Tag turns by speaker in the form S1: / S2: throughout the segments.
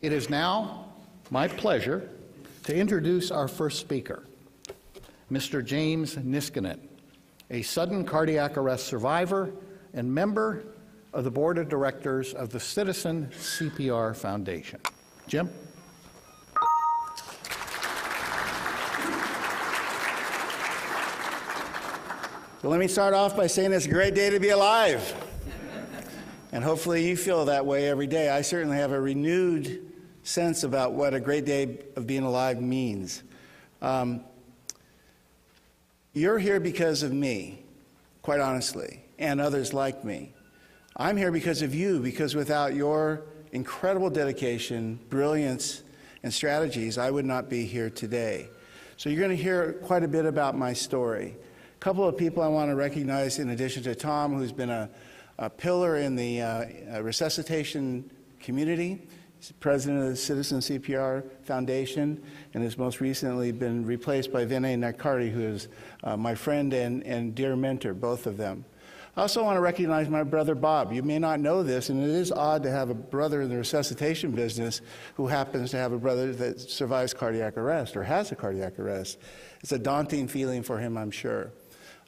S1: It is now my pleasure to introduce our first speaker, Mr. James Niskanen, a sudden cardiac arrest survivor and member of the Board of Directors of the Citizen CPR Foundation. Jim?
S2: Well, let me start off by saying it's a great day to be alive. And hopefully you feel that way every day. I certainly have a renewed sense about what a great day of being alive means. You're here because of me, quite honestly, and others like me. I'm here because of you, because without your incredible dedication, brilliance, and strategies, I would not be here today. So you're going to hear quite a bit about my story. A couple of people I want to recognize, in addition to Tom, who's been a pillar in the resuscitation community. He's president of the Citizen CPR Foundation and has most recently been replaced by Vinay Nakardi, who is my friend and dear mentor, both of them. I also want to recognize my brother Bob. You may not know this, and it is odd to have a brother in the resuscitation business who happens to have a brother that survives cardiac arrest or has a cardiac arrest. It's a daunting feeling for him, I'm sure.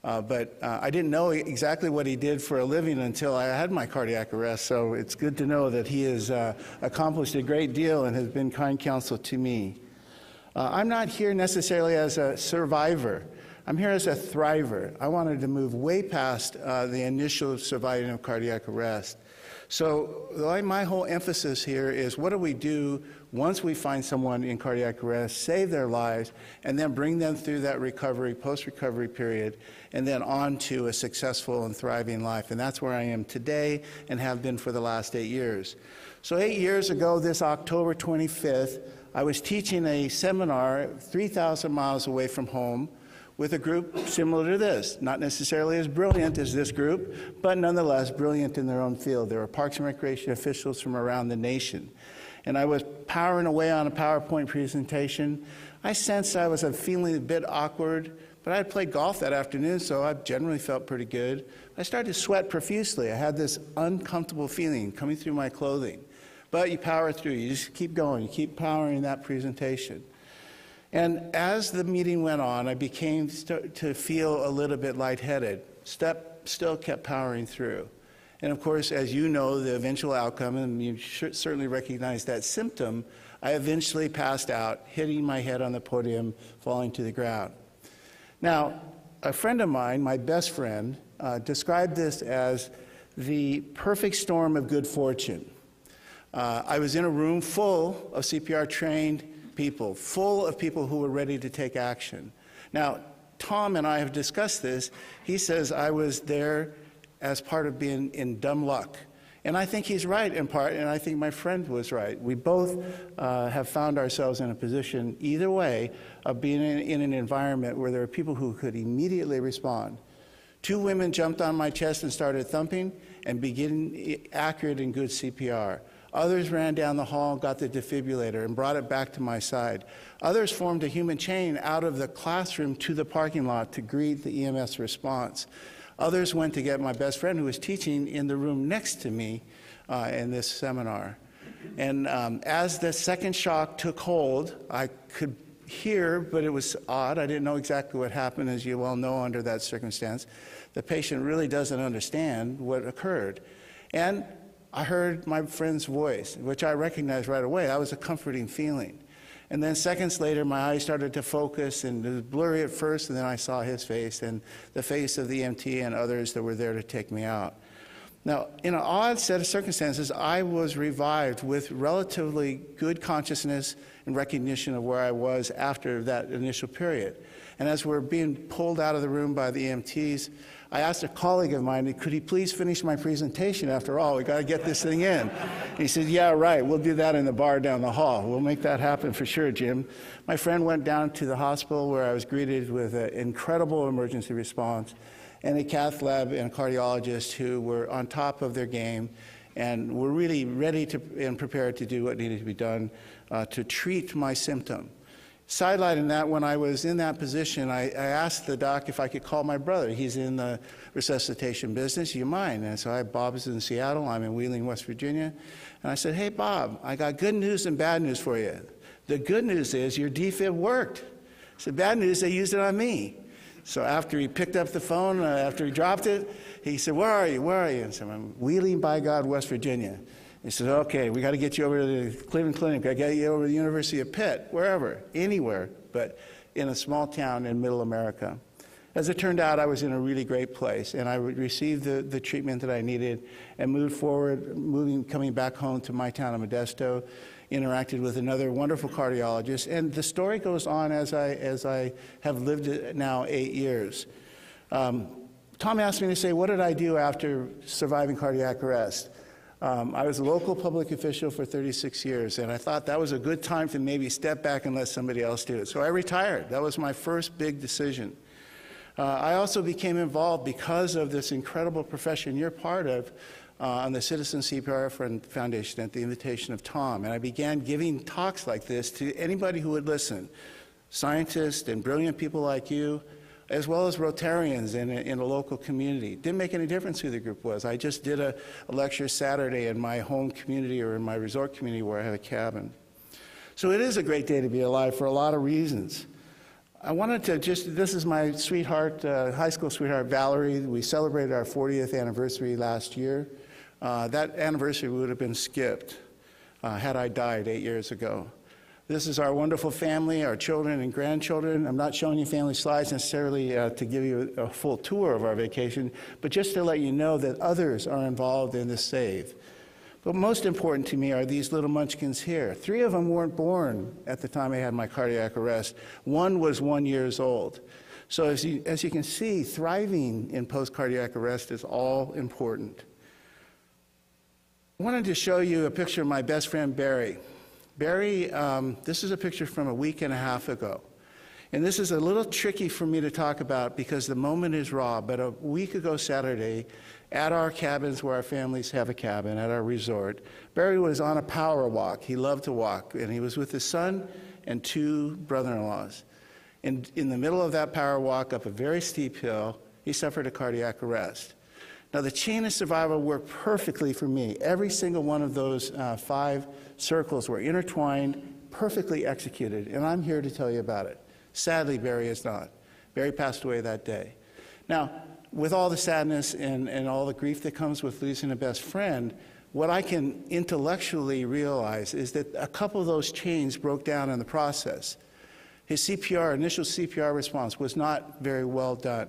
S2: But I didn't know exactly what he did for a living until I had my cardiac arrest, so it's good to know that he has accomplished a great deal and has been kind counsel to me. I'm not here necessarily as a survivor. I'm here as a thriver. I wanted to move way past the initial surviving of cardiac arrest. So my whole emphasis here is, what do we do once we find someone in cardiac arrest, save their lives, and then bring them through that recovery, post-recovery period, and then on to a successful and thriving life. And that's where I am today and have been for the last 8 years. So 8 years ago, this October 25th, I was teaching a seminar 3,000 miles away from home with a group similar to this, not necessarily as brilliant as this group, but nonetheless brilliant in their own field. There were Parks and Recreation officials from around the nation. And I was powering away on a PowerPoint presentation. I sensed I was feeling a bit awkward, but I had played golf that afternoon, so I generally felt pretty good. I started to sweat profusely. I had this uncomfortable feeling coming through my clothing. But you power through, you just keep going, you keep powering that presentation. And as the meeting went on, I began to feel a little bit lightheaded. Still kept powering through. And of course, as you know, the eventual outcome, and you should certainly recognize that symptom, I eventually passed out, hitting my head on the podium, falling to the ground. Now, a friend of mine, my best friend, described this as the perfect storm of good fortune. I was in a room full of CPR-trained people, full of people who were ready to take action. Now, Tom and I have discussed this. He says I was there as part of being in dumb luck. And I think he's right in part, and I think my friend was right. We both have found ourselves in a position, either way, of being in an environment where there are people who could immediately respond. 2 women jumped on my chest and started thumping and began accurate and good CPR. Others ran down the hall, got the defibrillator, and brought it back to my side. Others formed a human chain out of the classroom to the parking lot to greet the EMS response. Others went to get my best friend, who was teaching in the room next to me in this seminar. And as the second shock took hold, I could hear, but it was odd. I didn't know exactly what happened, as you well know under that circumstance. The patient really doesn't understand what occurred. And I heard my friend's voice, which I recognized right away. That was a comforting feeling. And then seconds later, my eyes started to focus, and it was blurry at first, and then I saw his face and the face of the EMT and others that were there to take me out. Now, in an odd set of circumstances, I was revived with relatively good consciousness and recognition of where I was after that initial period. And as we're being pulled out of the room by the EMTs, I asked a colleague of mine, could he please finish my presentation? After all, we got to get this thing in. And he said, yeah, right, we'll do that in the bar down the hall. We'll make that happen for sure, Jim. My friend went down to the hospital where I was greeted with an incredible emergency response and a cath lab and a cardiologist who were on top of their game and were really ready to and prepared to do what needed to be done to treat my symptom. Sidelighting that, when I was in that position, I asked the doc if I could call my brother. He's in the resuscitation business. You mind? And so Bob is in Seattle. I'm in Wheeling, West Virginia. And I said, hey, Bob, I got good news and bad news for you. The good news is your defib worked. The bad news, they used it on me. So after he picked up the phone, after he dropped it, he said, where are you? Where are you? And I said, I'm Wheeling, by God, West Virginia. He said, okay, we got to get you over to the Cleveland Clinic. I got to get you over to the University of Pitt, wherever, anywhere, but in a small town in middle America. As it turned out, I was in a really great place, and I received the treatment that I needed and moved forward, coming back home to my town of Modesto, interacted with another wonderful cardiologist, and the story goes on as I have lived it now 8 years. Tom asked me to say, what did I do after surviving cardiac arrest? I was a local public official for 36 years, and I thought that was a good time to maybe step back and let somebody else do it. So I retired. That was my first big decision. I also became involved because of this incredible profession you're part of on the Citizen CPR Foundation at the invitation of Tom. And I began giving talks like this to anybody who would listen, scientists and brilliant people like you, as well as Rotarians in a local community. Didn't make any difference who the group was. I just did a lecture Saturday in my home community or in my resort community where I have a cabin. So it is a great day to be alive for a lot of reasons. I wanted to this is my sweetheart, high school sweetheart, Valerie. We celebrated our 40th anniversary last year. That anniversary would have been skipped had I died 8 years ago. This is our wonderful family, our children and grandchildren. I'm not showing you family slides necessarily to give you a full tour of our vacation, but just to let you know that others are involved in this save. But most important to me are these little munchkins here. 3 of them weren't born at the time I had my cardiac arrest. 1 was 1 year old. So as you can see, thriving in post-cardiac arrest is all important. I wanted to show you a picture of my best friend, Barry. Barry, this is a picture from a week and a half ago. And this is a little tricky for me to talk about because the moment is raw, but a week ago Saturday, at our cabins where our families have a cabin, at our resort, Barry was on a power walk. He loved to walk, and he was with his son and 2 brother-in-laws. And in the middle of that power walk up a very steep hill, he suffered a cardiac arrest. Now, the chain of survival worked perfectly for me. Every single one of those 5 circles were intertwined, perfectly executed, and I'm here to tell you about it. Sadly, Barry is not. Barry passed away that day. Now, with all the sadness and all the grief that comes with losing a best friend, what I can intellectually realize is that a couple of those chains broke down in the process. His initial CPR response was not very well done.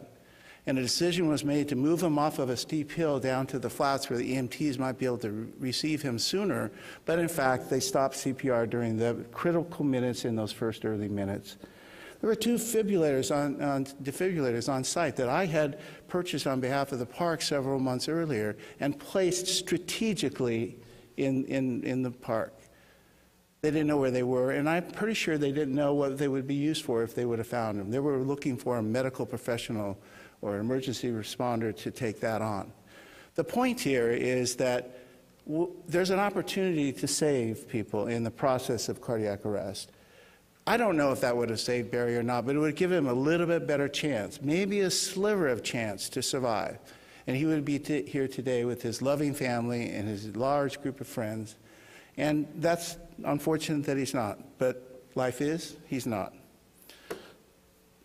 S2: And a decision was made to move him off of a steep hill down to the flats where the EMTs might be able to receive him sooner, but in fact, they stopped CPR during the critical minutes in those first early minutes. There were 2 defibrillators on site that I had purchased on behalf of the park several months earlier and placed strategically in the park. They didn't know where they were, and I'm pretty sure they didn't know what they would be used for if they would have found them. They were looking for a medical professional or emergency responder to take that on. The point here is that there's an opportunity to save people in the process of cardiac arrest. I don't know if that would have saved Barry or not, but it would give him a little bit better chance, maybe a sliver of chance to survive. And he would be here today with his loving family and his large group of friends. And that's unfortunate that he's not, but life is, he's not.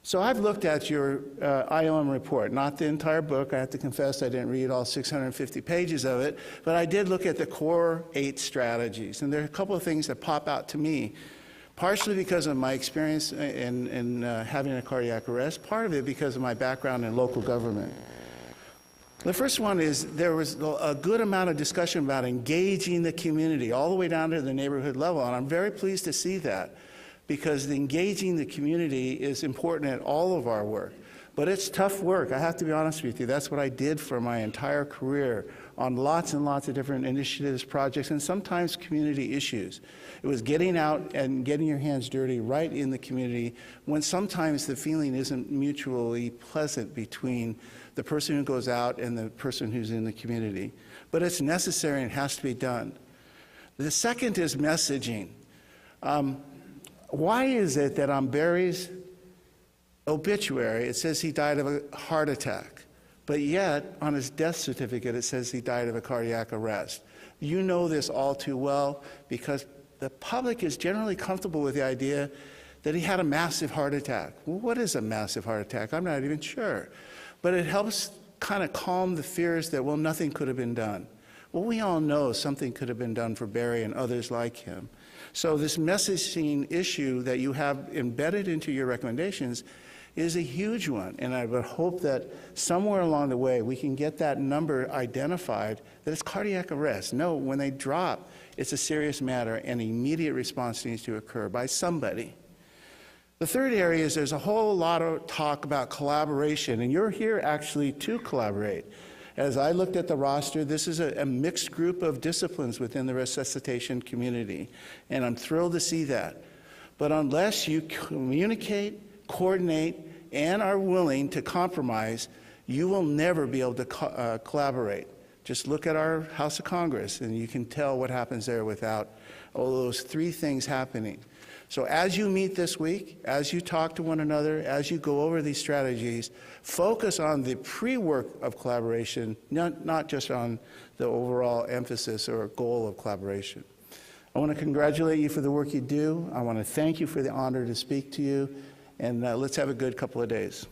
S2: So I've looked at your IOM report, not the entire book. I have to confess I didn't read all 650 pages of it, but I did look at the core 8 strategies. And there are a couple of things that pop out to me, partially because of my experience in having a cardiac arrest, part of it because of my background in local government. The first one is there was a good amount of discussion about engaging the community all the way down to the neighborhood level, and I'm very pleased to see that, because engaging the community is important in all of our work. But it's tough work, I have to be honest with you. That's what I did for my entire career on lots and lots of different initiatives, projects, and sometimes community issues. It was getting out and getting your hands dirty right in the community when sometimes the feeling isn't mutually pleasant between the person who goes out and the person who's in the community. But it's necessary and has to be done. The second is messaging. Why is it that on Barry's obituary it says he died of a heart attack, but yet on his death certificate it says he died of a cardiac arrest? You know this all too well because the public is generally comfortable with the idea that he had a massive heart attack. Well, what is a massive heart attack? I'm not even sure. But it helps kind of calm the fears that, well, nothing could have been done. Well, we all know something could have been done for Barry and others like him. So this messaging issue that you have embedded into your recommendations is a huge one, and I would hope that somewhere along the way we can get that number identified that it's cardiac arrest. No, when they drop, it's a serious matter and immediate response needs to occur by somebody. The third area is there's a whole lot of talk about collaboration, and you're here actually to collaborate. As I looked at the roster, this is a mixed group of disciplines within the resuscitation community, and I'm thrilled to see that. But unless you communicate, coordinate, and are willing to compromise, you will never be able to collaborate. Just look at our House of Congress, and you can tell what happens there without all those three things happening. So as you meet this week, as you talk to one another, as you go over these strategies, focus on the pre-work of collaboration, not just on the overall emphasis or goal of collaboration. I want to congratulate you for the work you do. I want to thank you for the honor to speak to you, and let's have a good couple of days.